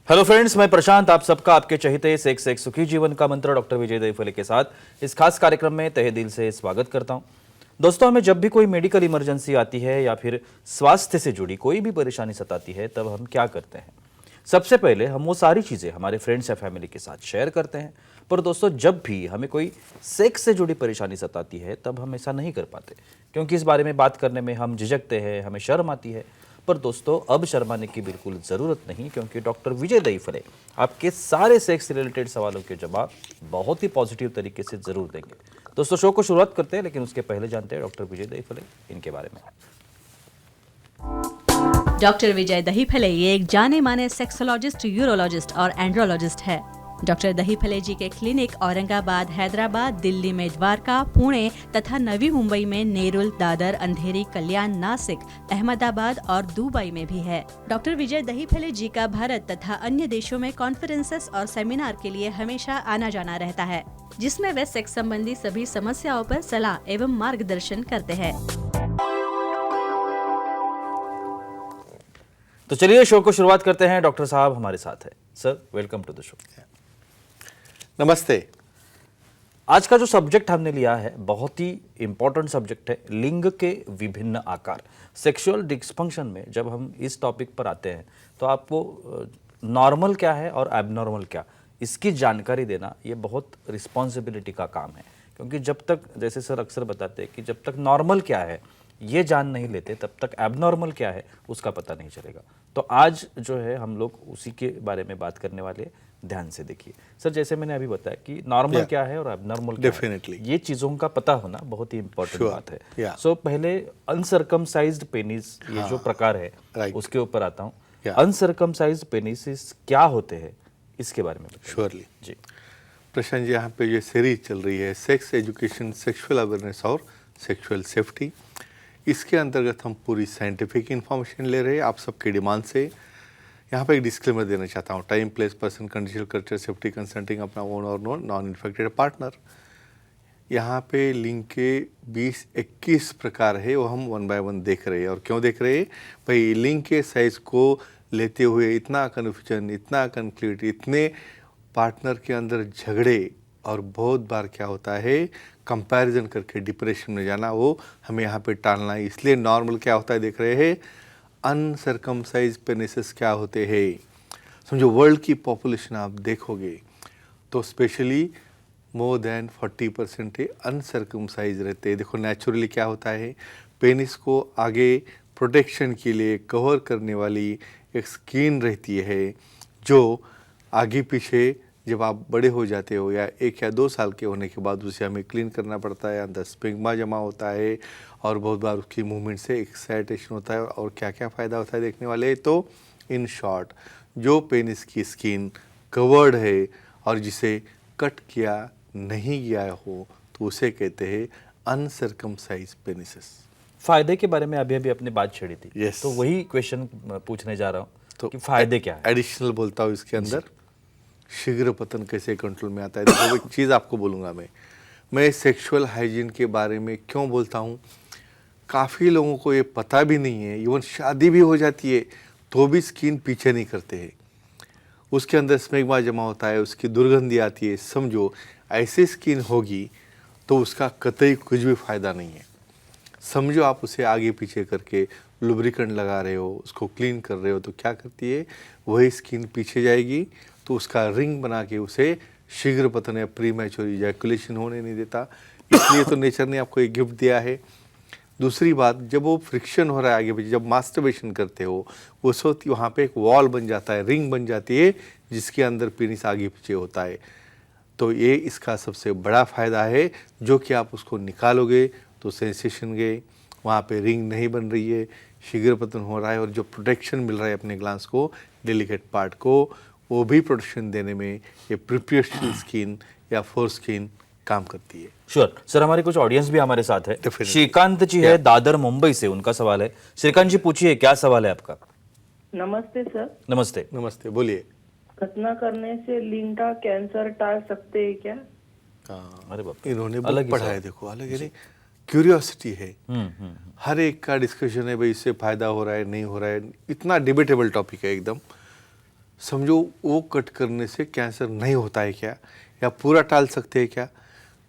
Hello friends, मैं प्रशांत आप सबका आपके चहेते सेक्स एक सुखी जीवन का मंत्र डॉक्टर विजय दहीफले के साथ इस खास कार्यक्रम में तहे दिल से स्वागत करता हूं। दोस्तों, हमें जब भी कोई मेडिकल इमरजेंसी आती है या फिर स्वास्थ्य से जुड़ी कोई भी परेशानी सताती है, तब हम क्या करते हैं? सबसे पहले हम वो सारी चीज़ें हमारे फ्रेंड्स या फैमिली के साथ शेयर करते हैं। पर दोस्तों, जब भी हमें कोई सेक्स से जुड़ी परेशानी सताती है, तब हम ऐसा नहीं कर पाते, क्योंकि इस बारे में बात करने में हम झिझकते हैं, हमें शर्म आती है। पर दोस्तों, अब शर्माने की बिल्कुल ज़रूरत नहीं, क्योंकि डॉक्टर विजय दहीफले आपके सारे सेक्स रिलेटेड सवालों के जवाब बहुत ही पॉजिटिव तरीके से ज़रूर देंगे। दोस्तों, शो को शुरुआत करते हैं, लेकिन उसके पहले जानते हैं डॉक्टर विजय दहीफले इनके बारे में। डॉक्टर विजय दहीफले ये एक जाने माने सेक्सोलॉजिस्ट, यूरोलॉजिस्ट और एंड्रोलॉजिस्ट है। डॉक्टर दहीफले जी के क्लिनिक औरंगाबाद, हैदराबाद, दिल्ली में द्वारका, पुणे तथा नवी मुंबई में नेरुल, दादर, अंधेरी, कल्याण, नासिक, अहमदाबाद और दुबई में भी है। डॉक्टर विजय दहीफले जी का भारत तथा अन्य देशों में कॉन्फ्रेंसेस और सेमिनार के लिए हमेशा आना जाना रहता है, जिसमें वे सेक्स संबंधी सभी समस्याओं पर सलाह एवं मार्गदर्शन करते हैं। तो चलिए शो को शुरुआत करते हैं। डॉक्टर साहब हमारे साथ है। Sir, welcome to the show. नमस्ते। आज का जो सब्जेक्ट हमने लिया है बहुत ही इंपॉर्टेंट सब्जेक्ट है, लिंग के विभिन्न आकार। सेक्सुअल डिस्फंक्शन में जब हम इस टॉपिक पर आते हैं तो आपको नॉर्मल क्या है और एबनॉर्मल क्या, इसकी जानकारी देना ये बहुत रिस्पॉन्सिबिलिटी का काम है। क्योंकि जब तक, जैसे सर अक्सर बताते हैं कि जब तक नॉर्मल क्या है ये जान नहीं लेते, तब तक एबनॉर्मल क्या है उसका पता नहीं चलेगा। तो आज जो है हम लोग उसी के बारे में बात करने वाले हैं। ध्यान से देखिए सर, जैसे मैंने अभी बताया कि नॉर्मल क्या है और एबनॉर्मल क्या है, ये चीज़ों का पता होना बहुत ही इंपॉर्टेंट बात है। सो पहले अनसर्कमसाइज्ड पेनिस, ये जो प्रकार है उसके ऊपर आता हूँ। अनसर्कमसाइज्ड पेनिस क्या होते हैं, इसके बारे में श्योरली जी। प्रशांत जी, यहाँ पे ये सीरीज चल रही है सेक्स एजुकेशन, सेक्सुअल अवेयरनेस और सेक्सुअल सेफ्टी। इसके अंतर्गत हम पूरी साइंटिफिक इंफॉर्मेशन ले रहे हैं आप सबकी डिमांड से। यहाँ पे एक डिस्क्लेमर देना चाहता हूँ, time, place, person, condition, culture, safety, consulting अपना ओन और नॉन इन्फेक्टेड पार्टनर। यहाँ पे लिंग के 20-21 प्रकार है, वो हम वन बाय वन देख रहे हैं। और क्यों देख रहे हैं भाई? लिंग के साइज को लेते हुए इतना कन्फ्यूजन, इतना कन्फ्लिक्ट, इतने पार्टनर के अंदर झगड़े, और बहुत बार क्या होता है कंपैरिजन करके डिप्रेशन में जाना, वो हमें यहाँ पे टालना है। इसलिए नॉर्मल क्या होता है देख रहे हैं, अनसर्कमसाइज पेनिसेस क्या होते हैं। समझो वर्ल्ड की पॉपुलेशन आप देखोगे तो स्पेशली मोर देन 40% अनसर्कमसाइज रहते हैं। देखो नेचुरली क्या होता है, पेनिस को आगे प्रोटेक्शन के लिए कवर करने वाली एक स्किन रहती है, जो आगे पीछे जब आप बड़े हो जाते हो या 1 या 2 साल के होने के बाद उसे हमें क्लीन करना पड़ता है। अंदर स्पिग्मा जमा होता है और बहुत बार उसकी मूवमेंट से एक्साइटेशन होता है। और क्या क्या फ़ायदा होता है देखने वाले। तो इन शॉर्ट, जो पेनिस की स्किन कवर्ड है और जिसे कट किया नहीं गया हो, तो उसे कहते हैं अनसर्कमसाइज पेनिसेस। फायदे के बारे में अभी अभी अपने बात छेड़ी थी। Yes. तो वही क्वेश्चन पूछने जा रहा हूँ तो कि फायदे क्या है। एडिशनल बोलता हूँ इसके अंदर, शीघ्र पतन कैसे कंट्रोल में आता है। देखो एक चीज़ आपको बोलूँगा मैं सेक्सुअल हाइजीन के बारे में क्यों बोलता हूँ, काफ़ी लोगों को ये पता भी नहीं है। इवन शादी भी हो जाती है तो भी स्किन पीछे नहीं करते हैं, उसके अंदर स्मेग्मा जमा होता है, उसकी दुर्गंधी आती है। समझो ऐसी स्किन होगी तो उसका कतई कुछ भी फ़ायदा नहीं है। समझो आप उसे आगे पीछे करके लुब्रिकेंट लगा रहे हो, उसको क्लीन कर रहे हो, तो क्या करती है वही स्किन पीछे जाएगी, तो उसका रिंग बना के उसे शीघ्र पतन या प्री मैच्योर इजैकुलेशन होने नहीं देता। इसलिए तो नेचर ने आपको एक गिफ्ट दिया है। दूसरी बात, जब वो फ्रिक्शन हो रहा है आगे पीछे, जब मास्टरबेशन करते हो उस वक्त वहाँ पे एक वॉल बन जाता है, रिंग बन जाती है, जिसके अंदर पेनिस आगे पीछे होता है। तो ये इसका सबसे बड़ा फ़ायदा है, जो कि आप उसको निकालोगे तो सेंसेशन गए, वहाँ पे रिंग नहीं बन रही है, शीघ्र पतन हो रहा है, और जो प्रोटेक्शन मिल रहा है अपने ग्लांस को, डेलिकेट पार्ट को, वो भी प्रोटेक्शन देने में ये प्रिपरेशन स्किन या फोर स्किन काम करती है। श्योर सर, हमारे कुछ ऑडियंस भी हमारे साथ है। Definitely. श्रीकांत जी है दादर मुंबई से, उनका सवाल है। श्रीकांत जी पूछिए, क्या सवाल है आपका? नमस्ते सर। नमस्ते। नमस्ते, बोलिए। खतना करने से लिंग का कैंसर टाल सकते हैं क्या? अरे बाप, इन्होंने अलग ही पढ़ा है। देखो अलग है, क्यूरियोसिटी है। हर एक का डिस्कशन है भाई, इससे फायदा हो रहा है नहीं हो रहा है, इतना डिबेटेबल टॉपिक है एकदम। समझो वो कट करने से कैंसर नहीं होता है क्या, या पूरा टाल सकते हैं क्या?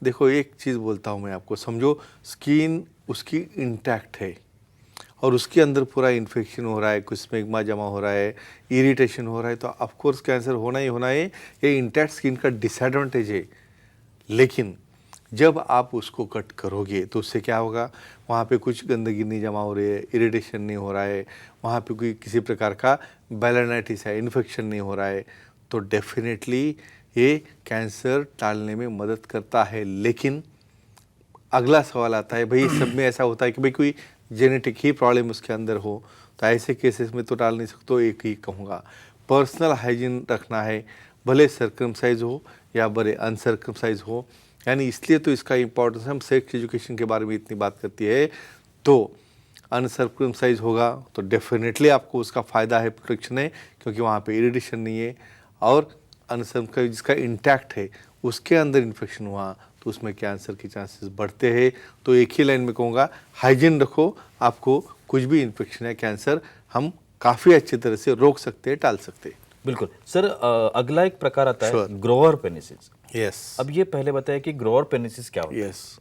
देखो एक चीज़ बोलता हूँ मैं आपको, समझो स्किन उसकी इंटैक्ट है और उसके अंदर पूरा इन्फेक्शन हो रहा है, कुछ स्मेग्मा जमा हो रहा है, इरिटेशन हो रहा है, तो ऑफ कोर्स कैंसर होना ही होना है। ये इंटैक्ट स्किन का डिसएडवांटेज है। लेकिन जब आप उसको कट करोगे तो उससे क्या होगा, वहाँ पे कुछ गंदगी नहीं जमा हो रही है, इरिटेशन नहीं हो रहा है, वहाँ पे कोई किसी प्रकार का बैलेनाइटिस है, इन्फेक्शन नहीं हो रहा है, तो डेफिनेटली ये कैंसर टालने में मदद करता है। लेकिन अगला सवाल आता है, भाई सब में ऐसा होता है कि भाई कोई जेनेटिक ही प्रॉब्लम उसके अंदर हो, तो ऐसे केसेस में तो टाल नहीं सकते। तो एक ही कहूँगा, पर्सनल हाइजीन रखना है, भले सर्कमसाइज हो या भले अनसर्कमसाइज हो। यानी इसलिए तो इसका इम्पोर्टेंस, हम सेक्स एजुकेशन के बारे में इतनी बात करती है, तो अनसर्कमसाइज होगा तो डेफिनेटली आपको उसका फ़ायदा है, प्रोटेक्शन है, क्योंकि वहाँ पे इरिटेशन नहीं है। और अनसर्कमसाइज जिसका इंटैक्ट है उसके अंदर इन्फेक्शन हुआ तो उसमें कैंसर के चांसेस बढ़ते हैं। तो एक ही लाइन में कहूँगा, हाइजीन रखो, आपको कुछ भी इन्फेक्शन या कैंसर हम काफ़ी अच्छी तरह से रोक सकते हैं, टाल सकते हैं। बिल्कुल सर। अगला एक प्रकार आता है Sure. ग्रोअर पेनिसिस। यस अब ये पहले बताया कि ग्रोअर पेनिसिस क्या होता है? यस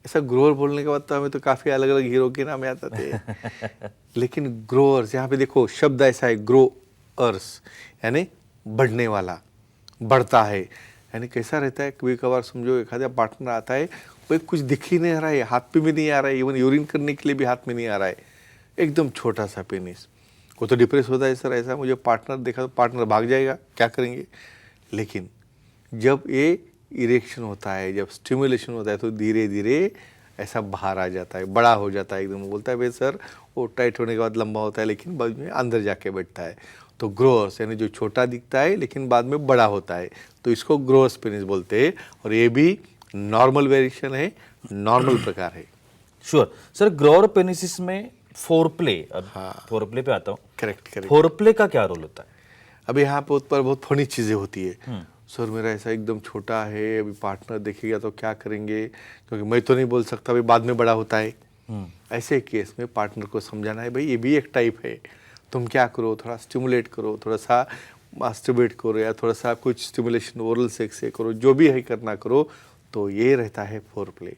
ऐसा ग्रोअर बोलने के बाद तो हमें तो काफ़ी अलग अलग हीरो के नाम याद आते हैं। लेकिन ग्रोअर्स, यहाँ पे देखो शब्द ऐसा है, ग्रोअर्स यानी बढ़ने वाला, बढ़ता है। यानी कैसा रहता है, कभी कभार समझो एक आधा पार्टनर आता है, वो कुछ दिख ही नहीं रहा है, हाथ पे भी नहीं आ रहा है, इवन यूरिन करने के लिए भी हाथ में नहीं आ रहा है, एकदम छोटा सा पेनिस। वो तो डिप्रेस होता है, सर ऐसा मुझे पार्टनर देखा तो पार्टनर भाग जाएगा, क्या करेंगे। लेकिन जब ये इरेक्शन होता है, जब स्टिमुलेशन होता है, तो धीरे धीरे ऐसा बाहर आ जाता है, बड़ा हो जाता है एकदम। बोलता है भाई सर वो टाइट होने के बाद लंबा होता है, लेकिन बाद में अंदर जाके बैठता है। तो ग्रोअर्स यानी जो छोटा दिखता है लेकिन बाद में बड़ा होता है, तो इसको ग्रोअर्स पेनिस बोलते हैं। और ये भी नॉर्मल वेरिएशन है, नॉर्मल प्रकार है। Sure sir. ग्रोअर पेनिसिस में फोरप्ले, अब फोरप्ले पे आता हूँ। Correct correct. फोरप्ले का क्या रोल होता है? अभी यहाँ पे ऊपर बहुत फनी चीज़ें होती है, सर मेरा ऐसा एकदम छोटा है, अभी पार्टनर देखेगा तो क्या करेंगे, क्योंकि मैं तो नहीं बोल सकता, अभी बाद में बड़ा होता है। ऐसे केस में पार्टनर को समझाना है, भाई ये भी एक टाइप है, तुम क्या करो, थोड़ा स्टिमुलेट करो, थोड़ा सा मास्टरबेट करो, या थोड़ा सा कुछ स्टिमुलेशन ओरल सेक्स से करो, जो भी है करना करो। तो ये रहता है फोरप्ले।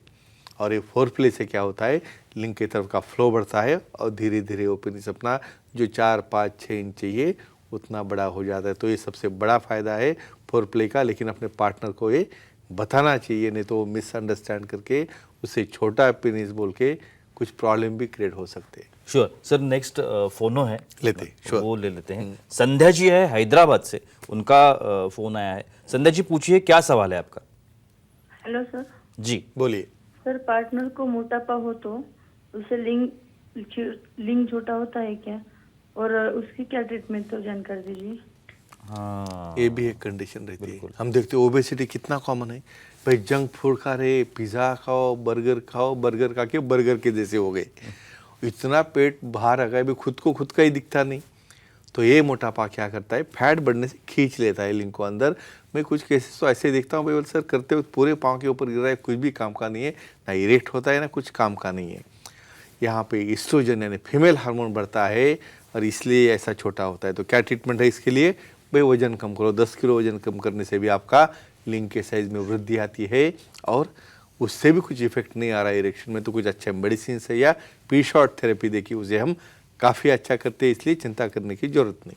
और ये फोरप्ले से क्या होता है, लिंग की तरफ का फ्लो बढ़ता है और धीरे धीरे वो पेनिस अपना जो 4, 5, 6 इंच चाहिए उतना बड़ा हो जाता है। तो ये सबसे बड़ा फ़ायदा है फोरप्ले का। लेकिन अपने पार्टनर को ये बताना चाहिए, नहीं तो वो मिसअंडरस्टैंड करके उसे छोटा पेनिस बोल के कुछ प्रॉब्लम भी क्रिएट हो सकते हैं। Sure sir. नेक्स्ट फोनो है, लेते sure. वो ले लेते हैं। संध्या जी है हैदराबाद से, उनका फोन आया है। संध्या जी पूछिए, क्या सवाल है आपका? Hello sir. जी बोलिए। सर पार्टनर को मोटापा हो तो उसे लिंग छोटा होता है क्या, और उसकी क्या ट्रीटमेंट, तो जानकारी दीजिए। हाँ, ये भी एक कंडीशन रहती है। हम देखते हैं ओबेसिटी कितना कॉमन है, भाई जंक फूड खा रहे, पिज़्ज़ा खाओ, बर्गर खा के बर्गर के जैसे हो गए, इतना पेट बाहर आ गया, भी खुद को खुद का ही दिखता नहीं। तो ये मोटापा क्या करता है, फैट बढ़ने से खींच लेता है लिंग को अंदर। मैं कुछ केसेस तो ऐसे देखता हूँ, भाई सर करते हुए पूरे पाँव के ऊपर गिर रहा है, कुछ भी काम का नहीं है, ना इरेक्ट होता है ना कुछ काम का नहीं है। यहाँ पे ईस्ट्रोजन यानी फीमेल हार्मोन बढ़ता है और इसलिए ऐसा छोटा होता है। तो क्या ट्रीटमेंट है इसके लिए, भाई वजन कम करो। 10 किलो वजन कम करने से भी आपका लिंग के साइज में वृद्धि आती है, और उससे भी कुछ इफेक्ट नहीं आ रहा है इरेक्शन में, तो कुछ अच्छे मेडिसिन है या पी शॉर्ट थेरेपी देखिए उसे हम काफ़ी अच्छा करते हैं, इसलिए चिंता करने की जरूरत नहीं।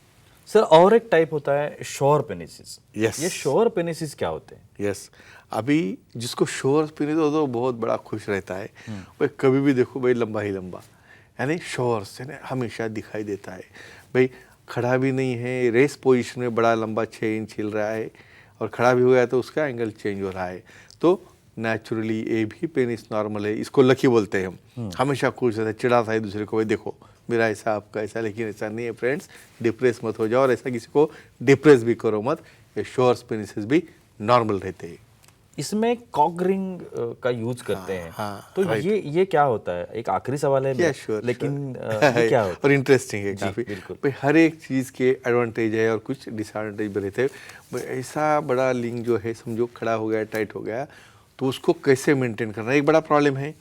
सर और एक टाइप होता है शोर पेनिसिस। Yes. ये शोर पेनिसिस क्या होते हैं? यस अभी जिसको शोर पेनिस हो तो बहुत बड़ा खुश रहता है, भाई कभी भी देखो भाई लंबा ही लंबा, यानी शोर से हमेशा दिखाई देता है, भाई खड़ा भी नहीं है, रेस पोजीशन में बड़ा लंबा 6 इंच हिल रहा है, और खड़ा भी हो गया तो उसका एंगल चेंज हो रहा है। तो नेचुरली ये भी पेनिस नॉर्मल है, इसको लकी बोलते हैं हम। हमेशा खुश रहता है, चिढ़ाता है दूसरे को, भाई देखो मेरा ऐसा आपका ऐसा, लेकिन ऐसा नहीं है फ्रेंड्स, डिप्रेस मत हो जाओ, और ऐसा किसी को डिप्रेस भी करो मत। ये शोर्स पेनिसेस भी नॉर्मल रहते हैं। इसमें कॉक रिंग का यूज करते हैं। हाँ, तो right. ये क्या होता है? एक आखिरी सवाल है Yeah, sure, लेकिन sure. ये क्या होता और इंटरेस्टिंग है जी, काफ़ी। बिल्कुल। भाई हर एक चीज़ के एडवांटेज है और कुछ डिसएडवांटेज भी रहते हैं। भाई ऐसा बड़ा लिंग जो है समझो खड़ा हो गया, टाइट हो गया, तो उसको कैसे मेंटेन करना एक बड़ा प्रॉब्लम है।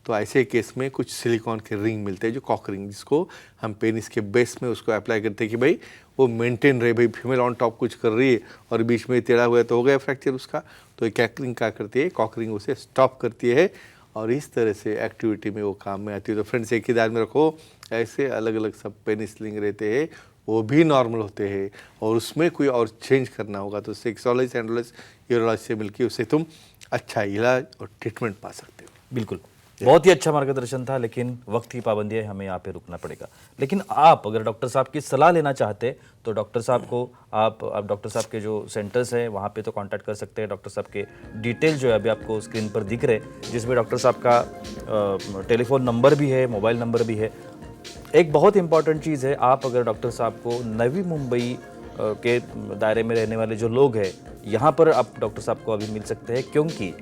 तो ऐसे केस में कुछ सिलिकॉन के रिंग मिलते हैं, जो कॉक रिंग, जिसको हम पेनिस के बेस में उसको अप्लाई करते हैं कि भाई वो मेंटेन रहे, भाई फीमेल ऑन टॉप कुछ कर रही है और बीच में टेढ़ा हुआ है तो हो गया फ्रैक्चर उसका। तो ये कॉक रिंग क्या करती है, कॉक रिंग उसे स्टॉप करती है और इस तरह से एक्टिविटी में वो काम में आती है। तो फ्रेंड्स, एक ही दायरे में रखो, ऐसे अलग अलग सब पेनिस रिंग रहते हैं, वो भी नॉर्मल होते हैं और उसमें कोई और चेंज करना होगा तो सेक्सोलॉजिस्ट एंड्रोलॉजिस्ट यूरोलॉजिस्ट से मिलकर उससे तुम अच्छा इलाज और ट्रीटमेंट पा सकते हो। बिल्कुल, बहुत ही अच्छा मार्गदर्शन था, लेकिन वक्त की पाबंदी है, हमें यहाँ पे रुकना पड़ेगा। लेकिन आप अगर डॉक्टर साहब की सलाह लेना चाहते तो डॉक्टर साहब को आप डॉक्टर साहब के जो सेंटर्स हैं वहाँ पे तो कांटेक्ट कर सकते हैं। डॉक्टर साहब के डिटेल जो है अभी आपको स्क्रीन पर दिख रहे हैं, जिसमें डॉक्टर साहब का टेलीफोन नंबर भी है, मोबाइल नंबर भी है। एक बहुत इंपॉर्टेंट चीज़ है, आप अगर डॉक्टर साहब को नवी मुंबई के दायरे में रहने वाले जो लोग हैं, यहाँ पर आप डॉक्टर साहब को अभी मिल सकते हैं, क्योंकि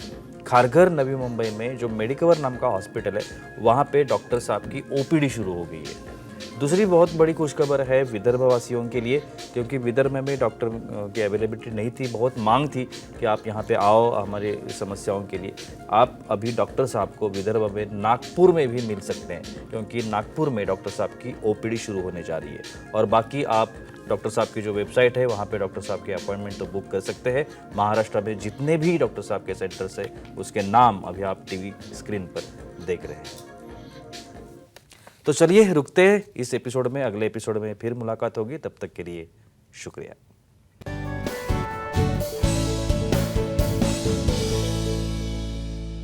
खारघर नवी मुंबई में जो मेडिकवर नाम का हॉस्पिटल है, वहाँ पे डॉक्टर साहब की ओपीडी शुरू हो गई है। दूसरी बहुत बड़ी खुशखबर है विदर्भ वासियों के लिए, क्योंकि विदर्भ में डॉक्टर की अवेलेबिलिटी नहीं थी, बहुत मांग थी कि आप यहाँ पे आओ हमारे समस्याओं के लिए। आप अभी डॉक्टर साहब को विदर्भ में नागपुर में भी मिल सकते हैं, क्योंकि नागपुर में डॉक्टर साहब की ओपीडी शुरू होने जा रही है। और बाकी आप डॉक्टर साहब की जो वेबसाइट है वहाँ पे डॉक्टर साहब के अपॉइंटमेंट तो बुक कर सकते हैं। महाराष्ट्र में जितने भी डॉक्टर साहब के सेंटर्स है उसके नाम अभी आप टीवी स्क्रीन पर देख रहे हैं। तो चलिए रुकते हैं इस एपिसोड में, अगले एपिसोड में फिर मुलाकात होगी, तब तक के लिए शुक्रिया।